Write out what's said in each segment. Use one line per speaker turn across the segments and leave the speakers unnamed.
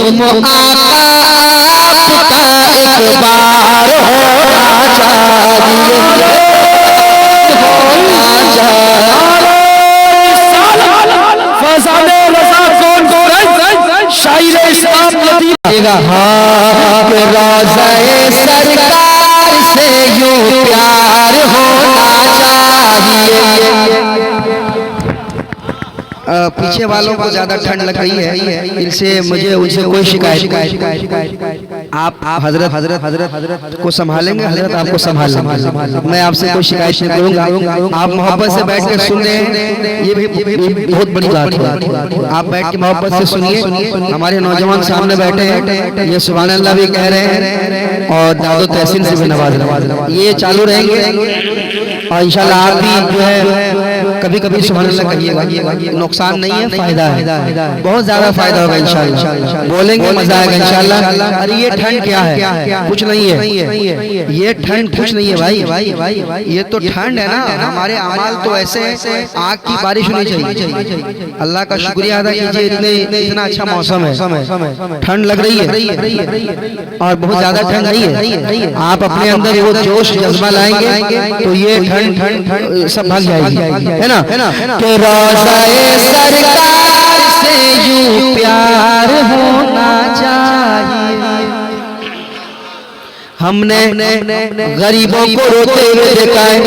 तुम आका आपका एक बार होना चाहिए,
फसाने रजा कौन कौन शायर इस्लाम
रोज़े सरकार से यूं प्यार होना चाहिए। पीछे वालों को ज्यादा ठंड लग रही है, इनसे मुझे उनसे कोई शिकायत, आप हजरत को संभालेंगे, हजरत आपको संभालेंगे, मैं आपसे कोई शिकायत नहीं करूंगा। आप मोहब्बत से बैठ कर सुन रहे हैं, ये भी बहुत बड़ी बात है। आप बैठ के मोहब्बत से सुनिए। हमारे नौजवान सामने बैठे हैं, ये सुभान अल्लाह भी कह रहे हैं और दादो तहसीन से भी नवाज रहे हैं। ये चालू रहेंगे और इंशाल्लाह आप भी जो है कभी कभी सुभान अल्लाह कहिएगा, नुकसान नहीं है, फायदा है, बहुत ज्यादा फायदा होगा इंशाल्लाह। बोलेंगे मजा आएगा इंशाल्लाह। अरे ये ठंड क्या है, कुछ नहीं है, ये ठंड कुछ नहीं है भाई, ये तो ठंड है ना। हमारे अमाल तो ऐसे आग की बारिश होनी चाहिए। अल्लाह का शुक्रिया अदा कीजिए, इतना अच्छा मौसम है, ठंड लग रही है और बहुत ज्यादा ठंड नहीं है। आप अपने अंदर वो जोश जज्बा लाएंगे तो ये ठंड सब भाग जाएगी, है ना। कि रोज़े सरकार से यूं प्यार होना चाहिए। हमने गरीबों को रोते हुए देखा है,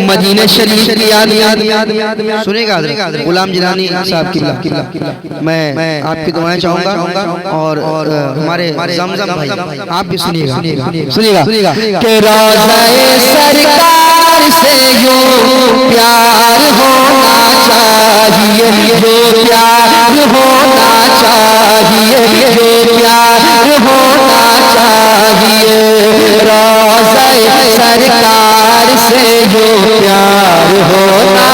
मदीने शरीफ की याद सुनेगा गुलाम जिलानी साहब की। मैं आपकी दुआएं चाहूंगा और हमारे जमजम भाई आप भी सुनिएगा कि रोज़े सरकार से यूं प्यार होना चाहिए, जो प्यार होना चाहिए, जो प्यार होना चाहिए। रोज़े सरकार से जो प्यार होना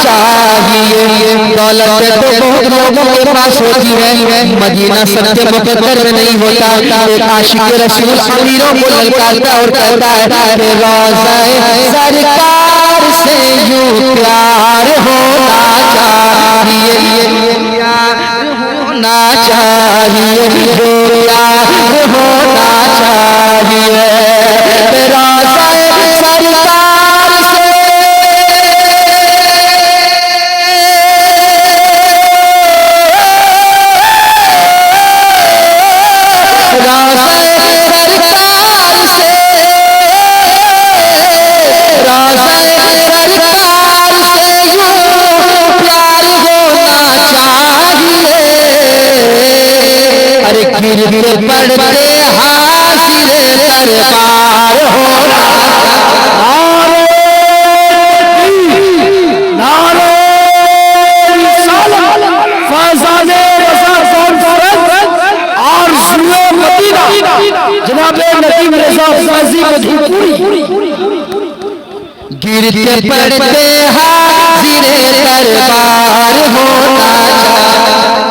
चाहिए। दौलत तो बहुत लोगों के पास होती है, मदीना सबके मुकद्दर में नहीं होता। एक आशिक रसूल अमीरों को ललकारता और कहता है कि रोज़े सरकार से यूं प्यार होना चाहिए, प्यार होना चाहिए, जो प्यार होना चाहिए। रोज़े सरकार से गिरते पड़ते हासिल दरबार होना। गिरते पड़ते हासिल दरबार होना।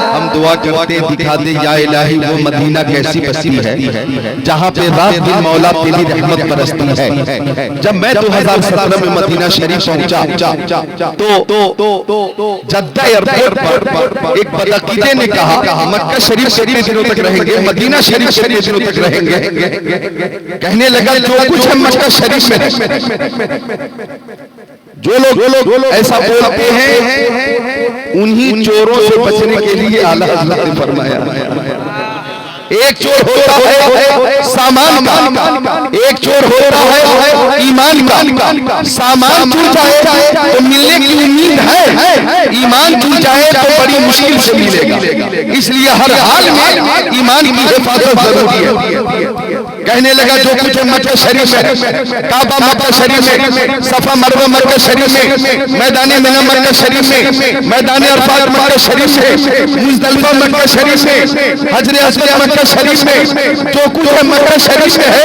हम दुआ करते दिखा दे या इलाही वो मदीना कैसी बस्ती है जहाँ पे रात दिन मौला तेरी रहमत बरसती है। जब मैं 2017 में मदीना शरीफ पहुंचा तो जद्दा एयरपोर्ट पर एक बदअकीदे ने कहा मक्का शरीफ कितने दिनों तक रहेंगे, मदीना शरीफ कितने दिनों तक रहेंगे। कहने लगा जो कुछ हम मक्का शरीफ में जो लोग ऐसा बोलते हैं उन्हीं चोरों से बचने के लिए आला हज़रत ने फरमाया एक चोर होता है सामान का, एक चोर होता है ईमान का। सामान छूट जाए तो मिलने की उम्मीद है, ईमान छूट जाए तो बड़ी मुश्किल से मिलेगा। इसलिए हर हाल में ईमान की हिफाजत जरूरी है। कहने लगा जो कुछ मक्का शरीफ में, काबा मक्का शरीफ में, सफा मरवा मक्का शरीफ में, मैदान मिना मक्का शरीफ में, मैदान अरफात मक्का शरीफ में, मुज़दलिफा मक्का शरीफ में, हजरे अस्वद मक्का शरीफ में, जो कुछ मक्का शरीफ में है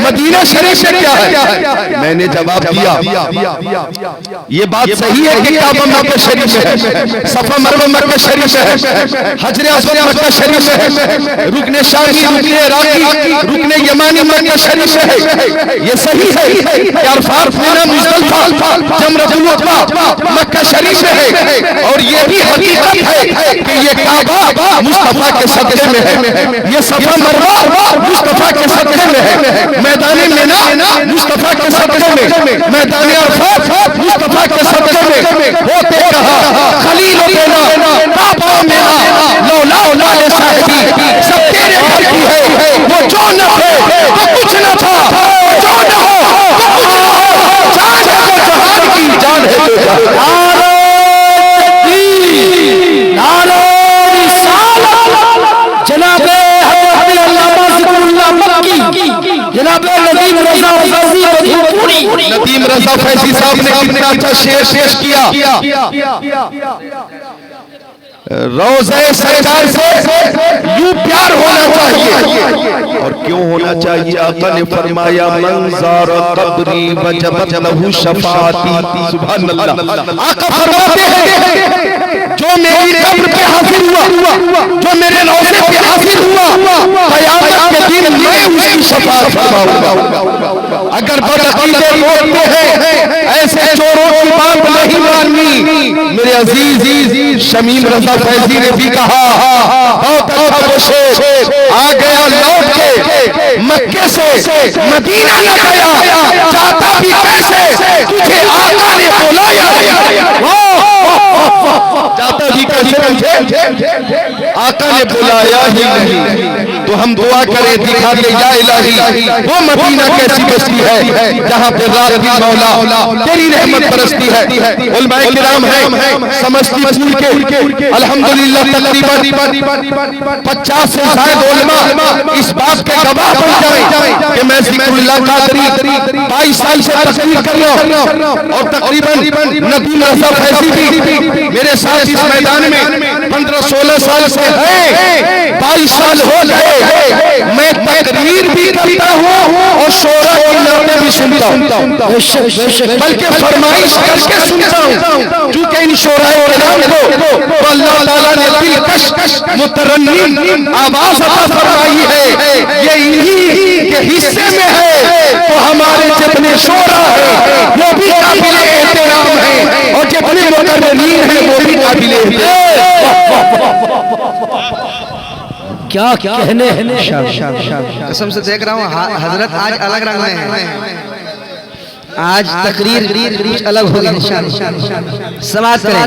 मदीना शरीफ में क्या है। मैंने जवाब दिया ये बात सही है कि काबा मक्का शरीफ में है, सफा मरवा मक्का शरीफ में है, हजरे अस्वद मक्का शरीफ में है, रुकने शामी, रुकने इराकी, रुकने यमन मानी मक्का शरीफ है, ये सही है कि अरफात मिना मुज़दलिफा जमरतुल उक़बा मक्का शरीफ में है, और ये भी हकीकत है कि ये काबा मुस्तफा के सदक़े में है, ये सफा मरवा मुस्तफा के सदक़े में है, मैदान मिना मुस्तफा के सदक़े में, मैदान अरफात मुस्तफा के सदक़े में। होते कहा खलील देना काबा मेरा लौला औलाद साहिबी, सब तेरे घर की है, वो जो न थे वो कुछ न था, जो न हो वो कुछ न हो, जान है तो जहान की, जान है तो जहान।
जनाबे जनाबे नदीम रज़ा फैज़ी मधुपुरी,
नदीम रज़ा फैज़ी साहब ने कितना अच्छा शेर पेश किया। रोज़े सरकार से यूं प्यार होना चाहिए, और क्यों होना चाहिए? आका ने फरमाया मंज़ार कब्री वजबत लहू शफाअती। सुभान अल्लाह। आका फरमाते हैं जो मेरी कब्र पे हाजिर हुआ, जो मेरे रोज़े पे हाजिर हुआ, क़यामत के दिन मैं उसकी शफाअत फरमाऊंगा। अगर बदअकीदे बोलते हैं ऐसे चोरों की बात नहीं माननी। मेरे अजीज शमीम रज़ा फैज़ी ने भी कहा बहुत अच्छा वो शेर, आ गया लौट के मक्के से मदीना न गया, जाता भी कैसे तुझे आका ने बुलाया, जाता भी कैसे आका ने बुलाया ही नहीं। तो हम दुआ करें, दिखा दे या इलाही वो मदीना कैसी बस्ती है जहाँ पे रात दिन मौला तेरी रहमत बरसती है। उलमाए किराम हैं समस्तीपुर के, अल्हम्दुलिल्लाह तकरीबन 50 से ज़ायद उलमा इस बात के गवाह बन जाएं कि मैं ज़िक्रुल्लाह कादरी 22 साल से तकरीर कर रहा हूं, और तकरीबन नदीम रज़ा फैज़ी भी मेरे साथ इस मैदान में 15-16 साल से है। 22 साल हो गए मैं तकरीर भी करता हूँ और शोरा की नाते भी सुनता हूँ, बल्कि फरमाइश करके सुनता हूँ, क्योंकि इन शोराए किराम को अल्लाह ताला ने दिलकश मुतरन्निम आवाज अता फरमाई है, ये इन्हीं के हिस्से में है। तो हमारे जितने शोरा है वो भी काबिल एहतराम है, और जितने मुतरन्निम है वो भी काबिल एहतराम।
क्या कहने हैं।
कसम से देख रहा हूँ हजरत आज अलग रंग में है, आज तकरीर कुछ अलग होगी इंशाअल्लाह। समाज करें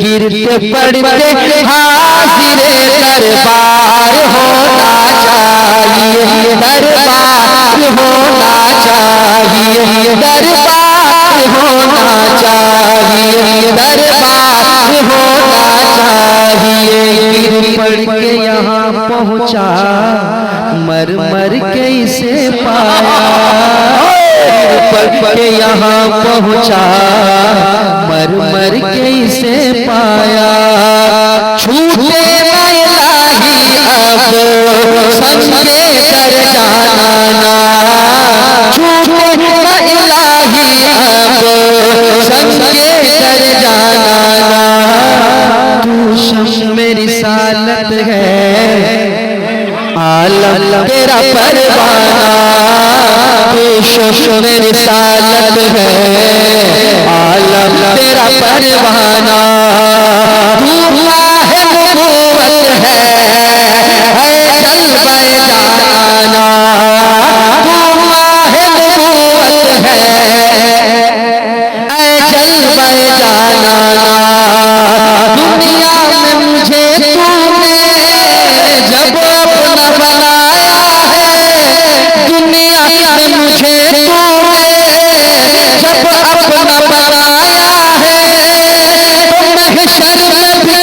गिरते पड़ते हाज़िरे दरबार होना चाहिए, दरबार होना चाहिए, दरबार होना चाहिए, दरबार होना चाहिए। गिर पड़ के यहाँ पहुँचा, मर मर के इसे पाया, पड़ के यहाँ पहुँचा, मर मर के इसे पाया। छूटे इलाही अब संगे कर जाना, छूटे इलाही अब संगे कर जाना। तू शम्मे रिसालत है, आलम तेरा परवाना, तू शम्मे रिसालत है, आलम तेरा परवाना। तू है नबूवत है जलवा जाना, तू है नबूवत है जलवा जाना। दुनिया में मुझे तूने जब अपना बनाया है, दुनिया में मुझे तूने जब अपना बनाया है, तो महशर में भी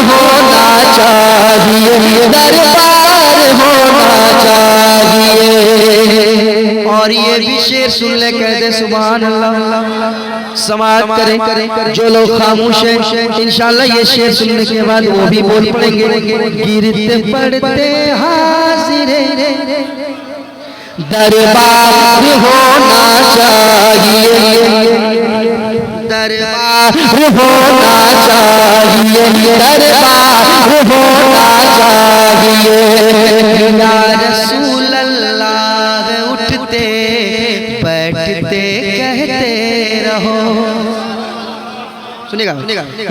होना चाहिए, दरबार होना चाहिए।
और ये भी शेर सुन ले, कह दे सुभान अल्लाह। समाअत करें जो लोग खामोश हैं, इंशाअल्लाह ये शेर सुनने के बाद वो भी बोल पड़ेंगे। गिरते पड़ते हाजिरे
दरबार होना चाहिए,
दरबार
होना चाहिए, दरबार होना चाहिए।
या रसूल अल्लाह उठते बैठते कहते रहो। सुनिएगा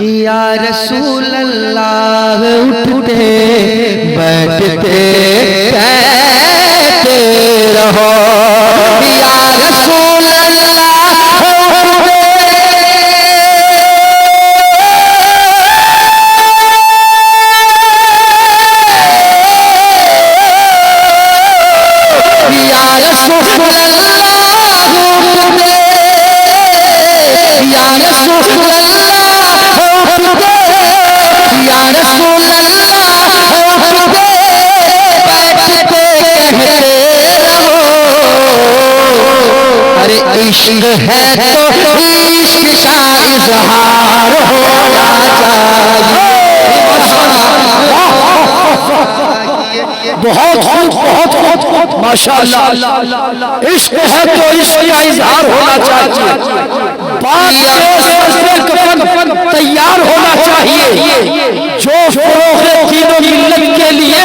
या रसूल अल्लाह
उठते बैठते कहते रहो, या रसूल अल्लाह इश्क है तो इश्क का इजहार होना चाहिए। बहुत माशाअल्लाह, इश्क है तो इश्क का इजहार होना चाहिए। बात तैयार होना चाहिए, जो फरोग़ दीन व मिल्लत के लिए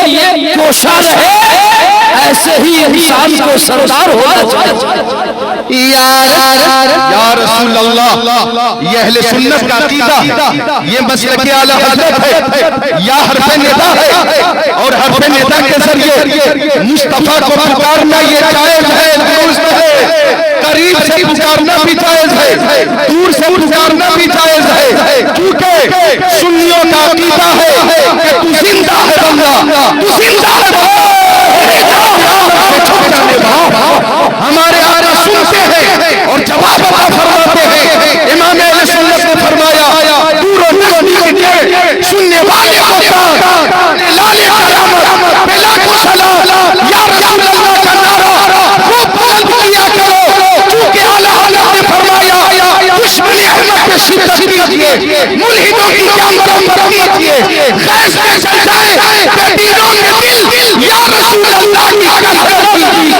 कोशिश है, ऐसे ही इंसान को सरदार होना चाहिए।
या रसूल अल्लाह, ये अहले सुन्नत का अकीदा, ये मसलक आला हज़रत है, या हरफ निदा है। और हरफ निदा के जरिए मुस्तफा को पुकारना ये जायज है, दुरुस्त है। करीब से पुकारना भी जायज है, दूर से पुकारना भी जायज है, क्योंकि सुन्नियों का अकीदा है कि तू जिंदा है बंदा, तू जिंदा है। हमारे आका सुनते हैं और जवाब फरमाते हैं। इमाम अहले सुन्नत ने फरमाया, दूर और नज़दीक के सुनने वाले को लाले क़यामत पे लाखों सलाम या रसूल अल्लाह का नारा वो बुलंद किया करो, क्योंकि आला हज़रत ने फरमाया, दुश्मनी अहमद पे शिद्दत कीजिए, मुल्हिदों की जान बरकत कीजिए, गैस पे चल जाए बेदीनों के दिल, या रसूल अल्लाह की कसम कीजिए।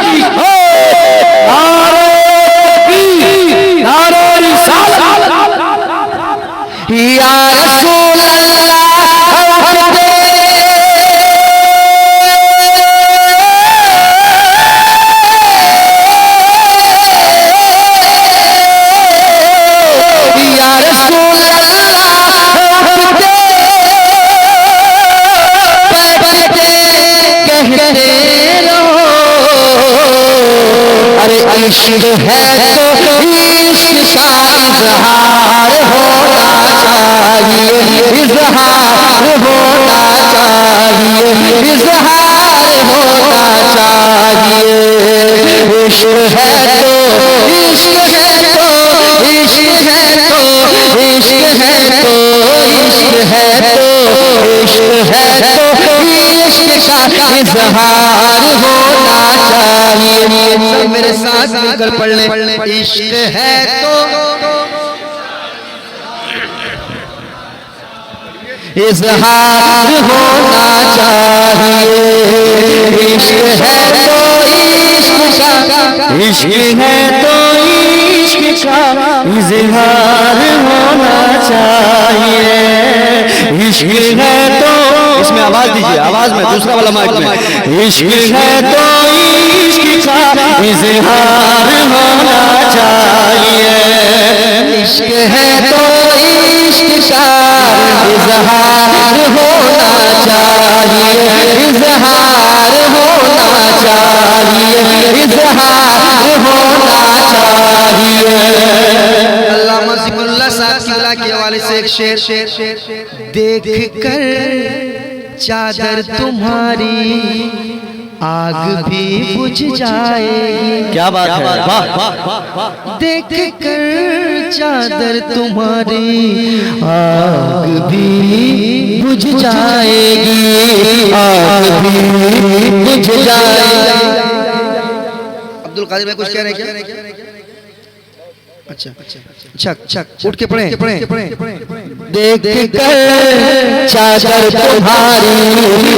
या रसूल इश्क है तो इश्क का इजहार होना चाहिए, इजहार होना चाहिए, इजहार होना चाहिए। इश्क है तो इश्क है तो इश्क है तो इश्क है तो इश्क है तो इश्क है तो इश्क का इजहार होना चाहिए।
मेरे साथ मिलकर पढ़ ले, इश्क है तो
इजहार होना चाहिए। इश्क है तो इश्क का, इश्क है तो इश्क का इजहार होना चाहिए। इश्क है तो, इसमें आवाज दीजिए, आवाज में, दूसरा वाला माइक में। इश्क है तो इश्क का इजहार होना चाहिए। इश्क है तो इश्क का इजहार होना चाहिए, इजहार होना चाहिए, इजहार होना चाहिए।
अल्लामा ज़िक्रुल्लाह साहब किबला के हवाले से एक शेर, देख कर चादर तुम्हारी आग भी बुझ जाएगी।
क्या बात है, वाह।
देख कर चादर तुम्हारी आग भी बुझ जाएगी,
आग भी बुझ जाएगी।
अब्दुल कादिर भाई कुछ कह रहे हैं क्या? अच्छा अच्छा अच्छा, उठ के पढ़े।
देख कर चादर तुम्हारी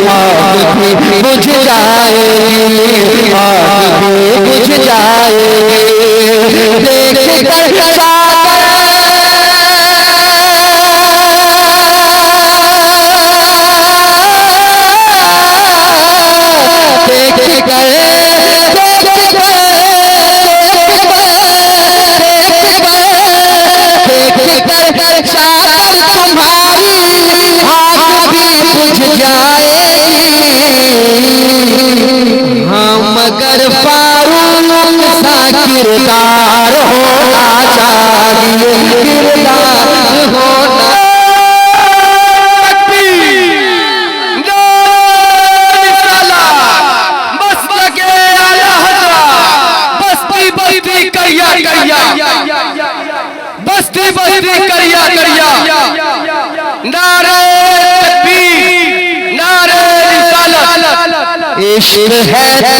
आग भी बुझ जाएगी, आग भी बुझ जाएगी। देख कर मगर फारूक सा किरदार होना चाहिए, किरदार होना। बस्ती बस्ती करिया करिया, नारे तकबीर, नारे रिसालत। इश्क है तो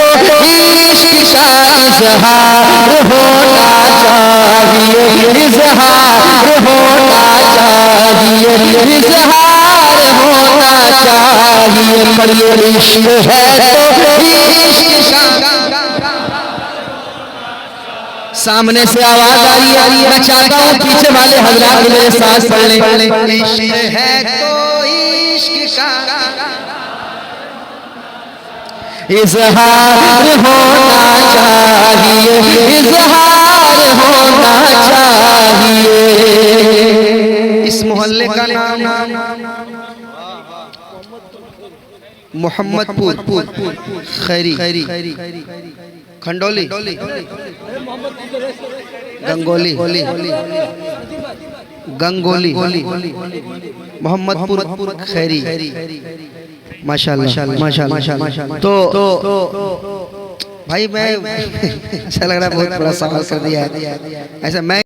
इश्क का इज़हार होना चाहिए, इज़हार होना चाहिए, इज़हार होना चाहिए। पर ये इश्क है तो इश्क का। सामने से आवाज आ रही है, मैं चाहता हूँ पीछे वाले हजरात मेरे साथ पढ़ लें।
इश्क है तो इश्क का
इज़हार होना चाहिए, इज़हार होना चाहिए।
इस मोहल्ले का नाम मोहम्मदपुर खैरी, खंडोली, गंगोली, गंगोली, मोहम्मदपुर खैरी। माशाल्लाह माशाल्लाह। तो भाई मैं अच्छा लग रहा है, बहुत बड़ा सवाल कर दिया है ऐसा। मैं